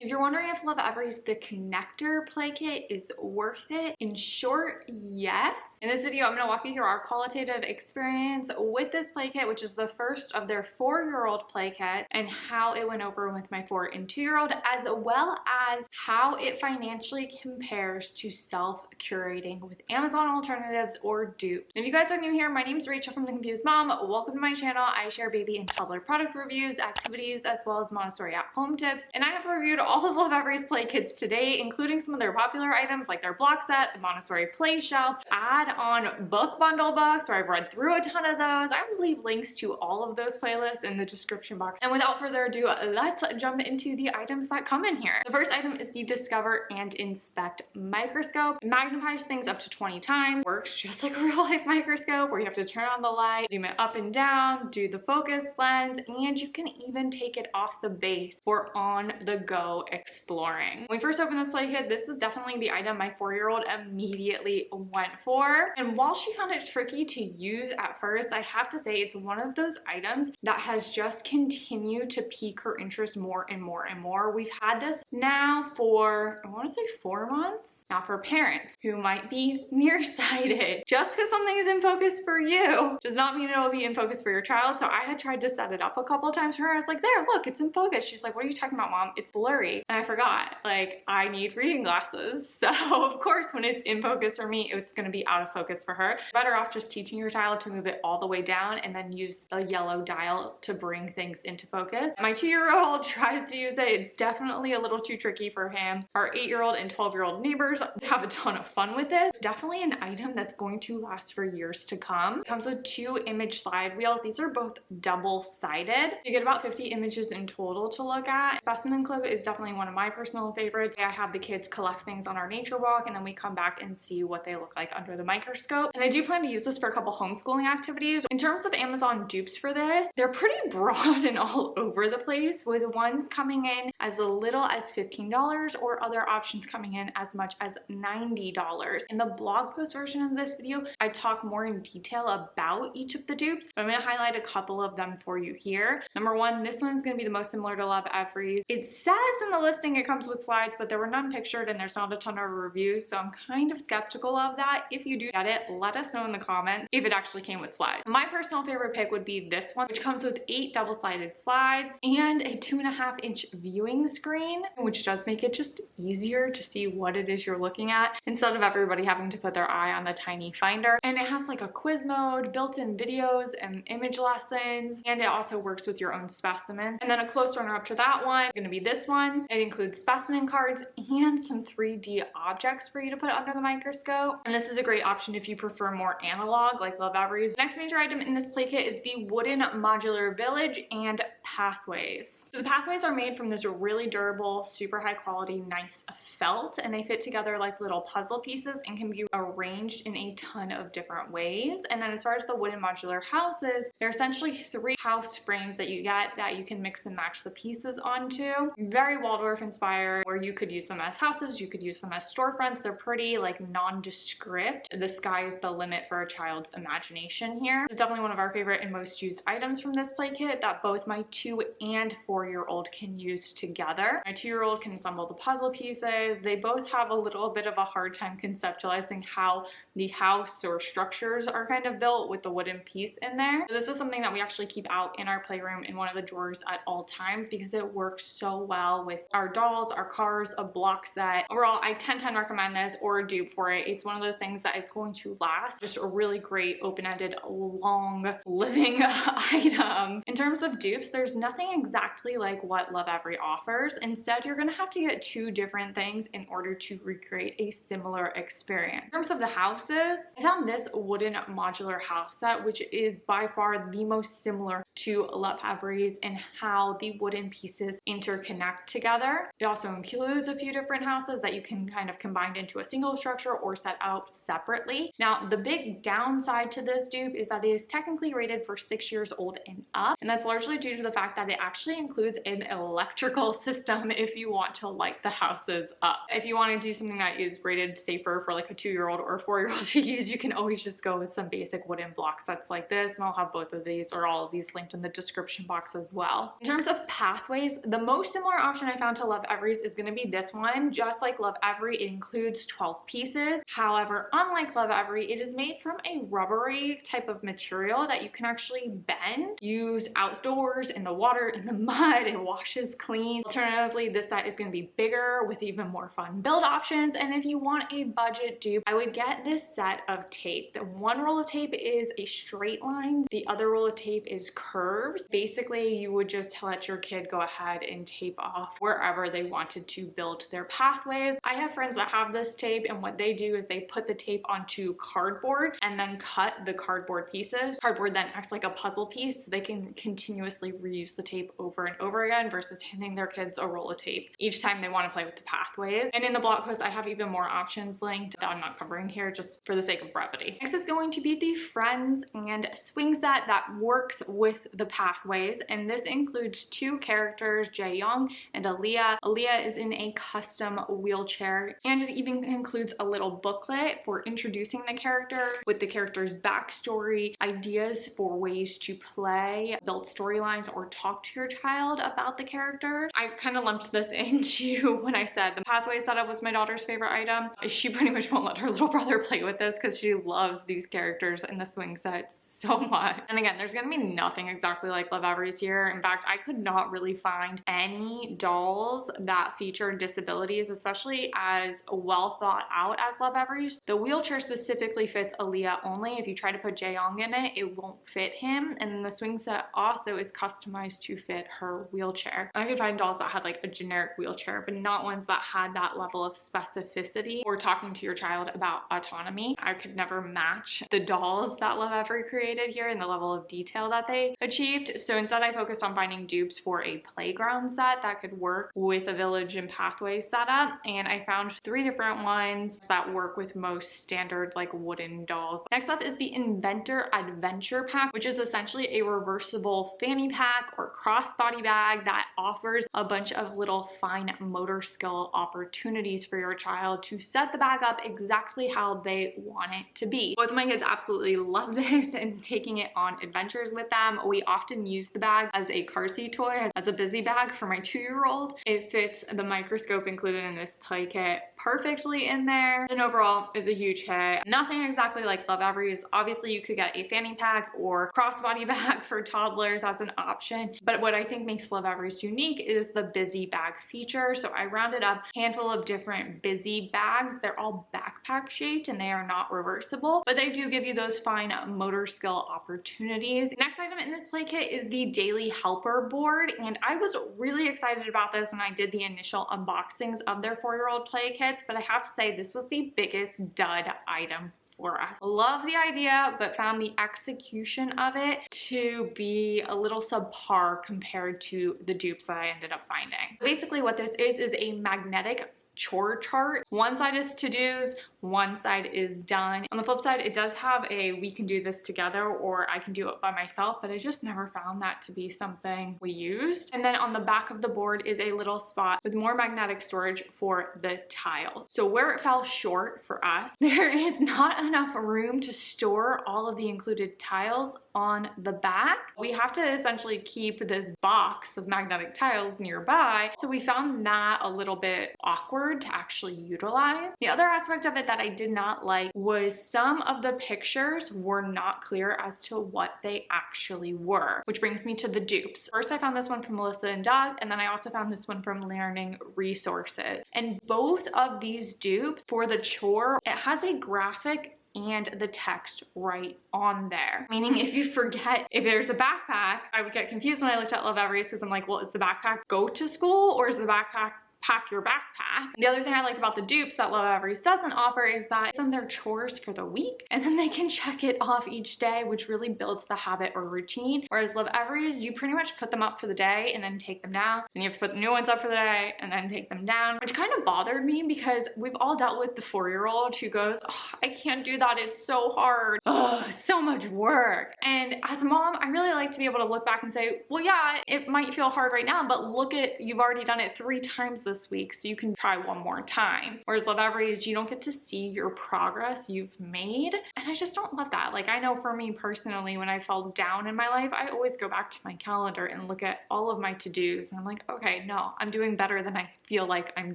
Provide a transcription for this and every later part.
If you're wondering if LOVEVERY's The Connector play kit is worth it, in short, yes. In this video, I'm going to walk you through our qualitative experience with this play kit, which is the first of their 4-year-old play kit, and how it went over with my 4 and 2-year-old, as well as how it financially compares to self-curating with Amazon alternatives or Dupes. If you guys are new here, my name is Rachel from The Confused Mom. Welcome to my channel. I share baby and toddler product reviews, activities, as well as Montessori at-home tips, and I have reviewed all of LOVEVERY's play kits today, including some of their popular items like their block set, the Montessori play shelf, add-on book bundle box, where I've read through a ton of those. I will leave links to all of those playlists in the description box. And without further ado, let's jump into the items that come in here. The first item is the Discover and Inspect Microscope. It magnifies things up to 20 times. Works just like a real life microscope, where you have to turn on the light, zoom it up and down, do the focus lens, and you can even take it off the base for on-the-go exploring. When we first opened this play kit, this was definitely the item my 4-year-old immediately went for. And while she found it tricky to use at first, I have to say it's one of those items that has just continued to pique her interest more and more and more. We've had this now for, I want to say 4 months. Now, for parents who might be nearsighted, just because something is in focus for you does not mean it'll be in focus for your child. So I had tried to set it up a couple times for her. I was like, there, look, it's in focus. She's like, what are you talking about, Mom? It's blurry. And I forgot, like, I need reading glasses. So of course, when it's in focus for me, it's going to be out of focus for her. Better off just teaching your child to move it all the way down and then use a yellow dial to bring things into focus. My 2-year-old tries to use it. It's definitely a little too tricky for him. Our 8-year-old and 12-year-old neighbors have a ton of fun with this. It's definitely an item that's going to last for years to come. It comes with 2 image slide reels. These are both double-sided. You get about 50 images in total to look at. Specimen clip is definitely one of my personal favorites. I have the kids collect things on our nature walk, and then we come back and see what they look like under the microscope. And I do plan to use this for a couple homeschooling activities. In terms of Amazon dupes for this, they're pretty broad and all over the place, with ones coming in as little as $15 or other options coming in as much as $90. In the blog post version of this video, I talk more in detail about each of the dupes, but I'm going to highlight a couple of them for you here. Number 1, this one's going to be the most similar to LOVEVERY's. It says in the listing it comes with slides, but there were none pictured and there's not a ton of reviews, so I'm kind of skeptical of that. If you do get it, let us know in the comments if it actually came with slides. My personal favorite pick would be this one, which comes with 8 double-sided slides and a 2.5-inch viewing screen, which does make it just easier to see what it is you're looking at instead of everybody having to put their eye on the tiny finder. And it has like a quiz mode, built-in videos and image lessons, and it also works with your own specimens. And then a close runner-up to that one is going to be this one. It includes specimen cards and some 3D objects for you to put under the microscope. And this is a great option if you prefer more analog like LOVEVERY's. The next major item in this play kit is the wooden modular village and pathways. So the pathways are made from this really durable, super high quality, nice felt, and they fit together like little puzzle pieces and can be arranged in a ton of different ways. And then as far as the wooden modular houses, they're essentially 3 house frames that you get that you can mix and match the pieces onto. Very Waldorf inspired, where you could use them as houses, you could use them as storefronts. They're pretty like nondescript. The sky is the limit for a child's imagination here. It's definitely one of our favorite and most used items from this play kit that both my 2 and 4-year-old can use together. My 2-year-old can assemble the puzzle pieces. They both have a little bit of a hard time conceptualizing how the house or structures are kind of built with the wooden piece in there. So this is something that we actually keep out in our playroom in one of the drawers at all times because it works so well with our dolls, our cars, a block set. Overall, I 10/10 recommend this or a dupe for it. It's one of those things that is going to last. Just a really great open-ended, long living item. In terms of dupes, there's nothing exactly like what LOVEVERY offers. Instead, you're going to have to get 2 different things in order to recreate a similar experience. In terms of the houses, I found this wooden modular house set, which is by far the most similar to LOVEVERY's in how the wooden pieces interconnect together. It also includes a few different houses that you can kind of combine into a single structure or set out separately. Now, the big downside to this dupe is that it is technically rated for 6 years old and up, and that's largely due to the fact that it actually includes an electrical little system if you want to light the houses up. If you want to do something that is rated safer for like a 2-year-old or a 4-year-old to use, you can always just go with some basic wooden block sets like this, and I'll have both of these or all of these linked in the description box as well. In terms of pathways, the most similar option I found to Lovevery's is going to be this one. Just like Lovevery, it includes 12 pieces. However, unlike Lovevery, it is made from a rubbery type of material that you can actually bend, use outdoors, in the water, in the mud. It washes clean. Alternatively, this set is going to be bigger with even more fun build options. And if you want a budget dupe, I would get this set of tape. The one roll of tape is a straight line. The other roll of tape is curves. Basically, you would just let your kid go ahead and tape off wherever they wanted to build their pathways. I have friends that have this tape, and what they do is they put the tape onto cardboard and then cut the cardboard pieces. Cardboard then acts like a puzzle piece, so they can continuously reuse the tape over and over again versus handing their kids a roll of tape each time they want to play with the pathways. And in the blog post, I have even more options linked that I'm not covering here just for the sake of brevity. Next is going to be the Friends and Swing set that works with the pathways, and this includes 2 characters, Jaeyoung and Aaliyah. Aaliyah is in a custom wheelchair, and it even includes a little booklet for introducing the character with the character's backstory, ideas for ways to play, build storylines, or talk to your child about the character. I kind of lumped this into when I said the pathway setup was my daughter's favorite item. She pretty much won't let her little brother play with this because she loves these characters in the swing set so much. And again, there's gonna be nothing exactly like Lovevery's here. In fact, I could not really find any dolls that feature disabilities, especially as well thought out as Lovevery's. The wheelchair specifically fits Aaliyah only. If you try to put Jaeyoung in it, it won't fit him. And the swing set also is customized to fit her wheelchair. I could find dolls that had like a generic wheelchair, but not ones that had that level of specificity or talking to your child about autonomy. I could never match the dolls that Lovevery created here and the level of detail that they achieved. So instead, I focused on finding dupes for a playground set that could work with a village and pathway setup. And I found 3 different ones that work with most standard like wooden dolls. Next up is the Inventor Adventure Pack, which is essentially a reversible fanny pack or crossbody bag that offers a bunch of little fine motor skill opportunities for your child to set the bag up exactly how they want it to be. Both of my kids absolutely love this and taking it on adventures with them. We often use the bag as a car seat toy, as a busy bag for my 2-year-old. It fits the microscope included in this play kit perfectly in there, and overall is a huge hit. Nothing exactly like Lovevery's. Obviously, you could get a fanny pack or crossbody bag for toddlers as an option, but what I think makes Lovevery's unique is the busy bag feature. So I rounded up a handful of different busy bags. They're all backpack shaped and they are not reversible, but they do give you those fine motor skill opportunities. Next item in this play kit is the Daily Helper board, and I was really excited about this when I did the initial unboxings of their 4-year-old play kits, but I have to say this was the biggest dud item for us. Love the idea, but found the execution of it to be a little subpar compared to the dupes that I ended up finding. Basically what this is a magnetic chore chart. One side is to-dos, one side is done. On the flip side, it does have a we can do this together or I can do it by myself, but I just never found that to be something we used. And then on the back of the board is a little spot with more magnetic storage for the tiles. So where it fell short for us, there is not enough room to store all of the included tiles on the back. We have to essentially keep this box of magnetic tiles nearby. So we found that a little bit awkward to actually utilize. The other aspect of it that I did not like was some of the pictures were not clear as to what they actually were, which brings me to the dupes. First, I found this one from Melissa and Doug, and then I also found this one from Learning Resources. And both of these dupes for the chore, it has a graphic and the text right on there. Meaning if you forget, if there's a backpack, I would get confused when I looked at Lovevery's because I'm like, well, is the backpack go to school or is the backpack pack your backpack. The other thing I like about the dupes that Lovevery's doesn't offer is that give them their chores for the week and then they can check it off each day, which really builds the habit or routine. Whereas Lovevery's, you pretty much put them up for the day and then take them down. Then you have to put the new ones up for the day and then take them down, which kind of bothered me because we've all dealt with the 4-year-old who goes, oh, I can't do that, it's so hard. Oh, so much work. And as a mom, I really like to be able to look back and say, well, yeah, it might feel hard right now, but look at, you've already done it 3 times this week, so you can try one more time. Whereas Lovevery's, you don't get to see your progress you've made. And I just don't love that. Like, I know for me personally, when I fell down in my life, I always go back to my calendar and look at all of my to-dos. And I'm like, okay, no, I'm doing better than I feel like I'm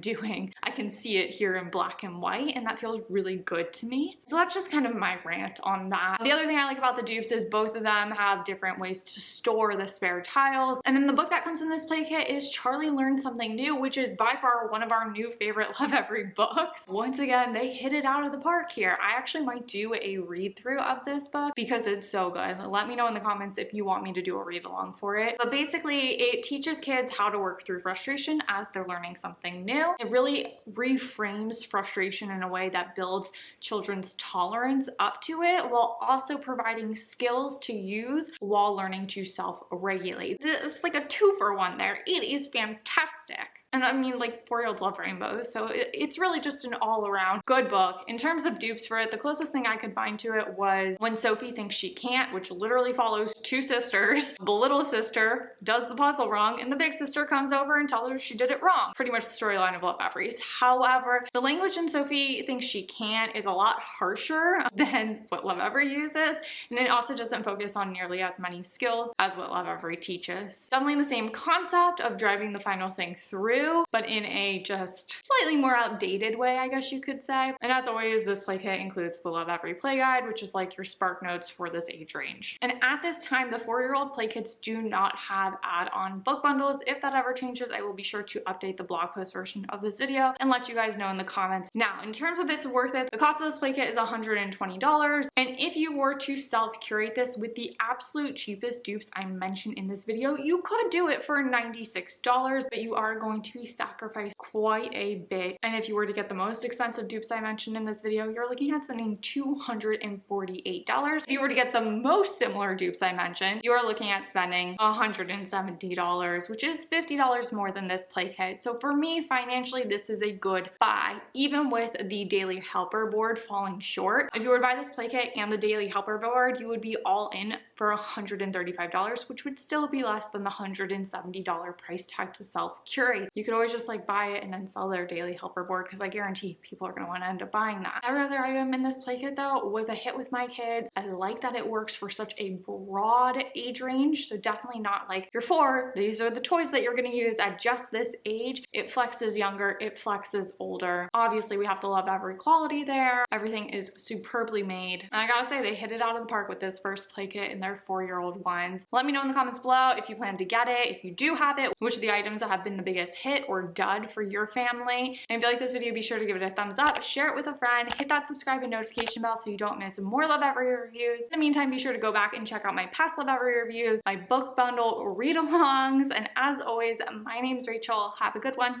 doing. I can see it here in black and white, and that feels really good to me. So that's just kind of my rant on that. The other thing I like about the dupes is both of them have different ways to store the spare tiles. And then the book that comes in this play kit is Charlie Learned Something New, which is by far one of our new favorite Lovevery books. Once again, they hit it out of the park here. I actually might do a read through of this book because it's so good. Let me know in the comments if you want me to do a read along for it. But basically, it teaches kids how to work through frustration as they're learning something new. It really reframes frustration in a way that builds children's tolerance up to it while also providing skills to use while learning to self-regulate. It's like a 2-for-1 there. It is fantastic. And I mean, like, 4-year-olds love rainbows, so it's really just an all-around good book. In terms of dupes for it, the closest thing I could find to it was When Sophie Thinks She Can't, which literally follows 2 sisters. The little sister does the puzzle wrong, and the big sister comes over and tells her she did it wrong. Pretty much the storyline of Lovevery's. However, the language in Sophie Thinks She Can't is a lot harsher than what Lovevery uses, and it also doesn't focus on nearly as many skills as what Lovevery teaches. Definitely the same concept of driving the final thing through, but in a just slightly more outdated way, I guess you could say. And as always, this play kit includes the Lovevery play guide, which is like your spark notes for this age range. And at this time, the 4-year-old play kits do not have add-on book bundles. If that ever changes, I will be sure to update the blog post version of this video and let you guys know in the comments. Now, in terms of it's worth it, the cost of this play kit is $120. And if you were to self-curate this with the absolute cheapest dupes I mentioned in this video, you could do it for $96, but you are going to sacrifice quite a bit. And if you were to get the most expensive dupes I mentioned in this video, you're looking at spending $248. If you were to get the most similar dupes I mentioned, you are looking at spending $170, which is $50 more than this play kit. So for me, financially, this is a good buy, even with the Daily Helper board falling short. If you were to buy this play kit and the Daily Helper board, you would be all in for $135, which would still be less than the $170 price tag to self-curate. You could always just like buy it and then sell their Daily Helper board, because I guarantee people are going to want to end up buying that. Every other item in this play kit though was a hit with my kids. I like that it works for such a broad age range, so definitely not like you're 4, these are the toys that you're going to use at just this age. It flexes younger, it flexes older. Obviously we have to love every quality there. Everything is superbly made, and I gotta say they hit it out of the park with this first play kit and their 4-year-old ones. Let me know in the comments below if you plan to get it, if you do have it, which of the items have been the biggest hit or dud for your family. And if you like this video, be sure to give it a thumbs up, share it with a friend, hit that subscribe and notification bell so you don't miss more Lovevery reviews. In the meantime, be sure to go back and check out my past Lovevery reviews, my book bundle read-alongs, and as always, my name's Rachel. Have a good one.